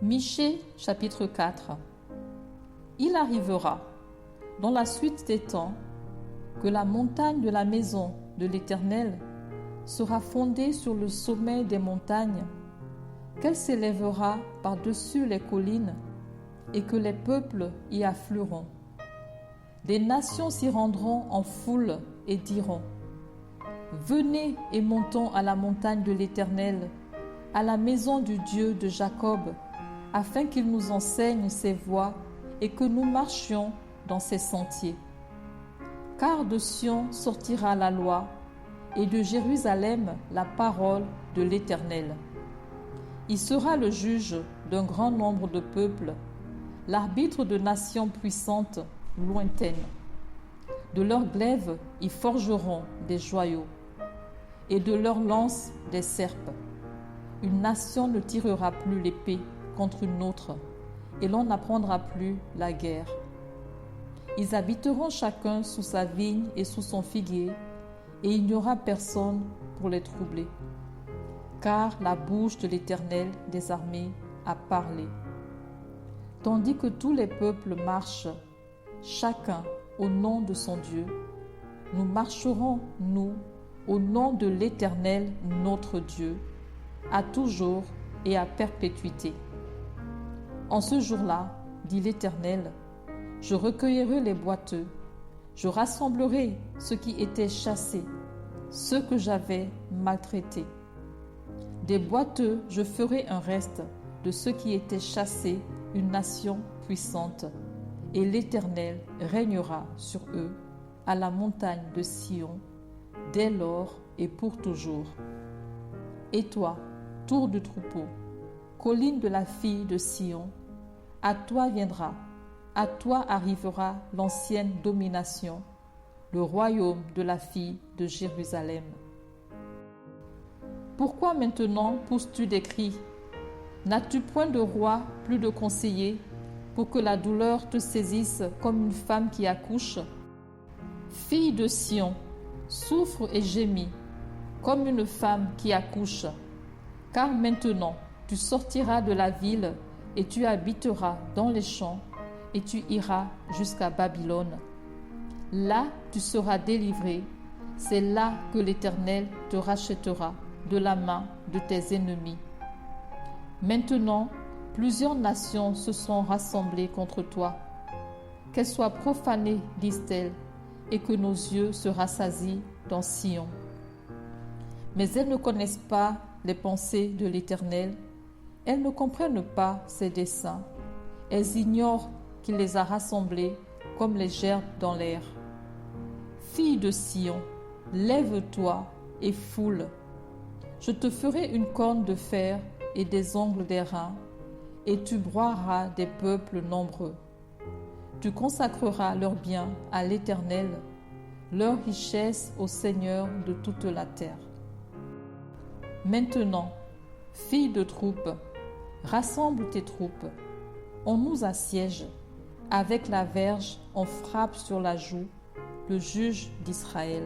Michée, chapitre 4. Il arrivera, dans la suite des temps, que la montagne de la maison de l'Éternel sera fondée sur le sommet des montagnes, qu'elle s'élèvera par-dessus les collines et que les peuples y afflueront. Des nations s'y rendront en foule et diront : Venez et montons à la montagne de l'Éternel, à la maison du Dieu de Jacob, afin qu'il nous enseigne ses voies et que nous marchions dans ses sentiers. Car de Sion sortira la loi, et de Jérusalem la parole de l'Éternel. Il sera le juge d'un grand nombre de peuples, l'arbitre de nations puissantes lointaines. De leurs glaives, ils forgeront des joyaux, et de leurs lances des serpes. Une nation ne tirera plus l'épée contre une autre, et l'on n'apprendra plus la guerre. Ils habiteront chacun sous sa vigne et sous son figuier, et il n'y aura personne pour les troubler. Car la bouche de l'Éternel des armées a parlé. Tandis que tous les peuples marchent, chacun au nom de son Dieu, nous marcherons, nous, au nom de l'Éternel notre Dieu, à toujours et à perpétuité. En ce jour-là, dit l'Éternel, je recueillerai les boiteux, je rassemblerai ceux qui étaient chassés, ceux que j'avais maltraités. Des boiteux, je ferai un reste de ceux qui étaient chassés, une nation puissante, et l'Éternel régnera sur eux à la montagne de Sion, dès lors et pour toujours. Et toi, tour du troupeau, colline de la fille de Sion, à toi viendra, à toi arrivera l'ancienne domination, le royaume de la fille de Jérusalem. Pourquoi maintenant pousses-tu des cris? N'as-tu point de roi, plus de conseillers, pour que la douleur te saisisse comme une femme qui accouche? Fille de Sion, souffre et gémis, comme une femme qui accouche. Car maintenant, tu sortiras de la ville et tu habiteras dans les champs et tu iras jusqu'à Babylone. Là, tu seras délivré. C'est là que l'Éternel te rachètera de la main de tes ennemis. Maintenant, plusieurs nations se sont rassemblées contre toi. Qu'elles soient profanées, disent-elles, et que nos yeux se rassasient dans Sion. Mais elles ne connaissent pas les pensées de l'Éternel, elles ne comprennent pas ses desseins, elles ignorent qu'il les a rassemblées comme les gerbes dans l'air. Fille de Sion, lève-toi et foule. Je te ferai une corne de fer et des ongles d'airain, et tu broieras des peuples nombreux. Tu consacreras leurs biens à l'Éternel, leurs richesses au Seigneur de toute la terre. Maintenant, fille de troupe, rassemble tes troupes. On nous assiège. Avec la verge, on frappe sur la joue le juge d'Israël.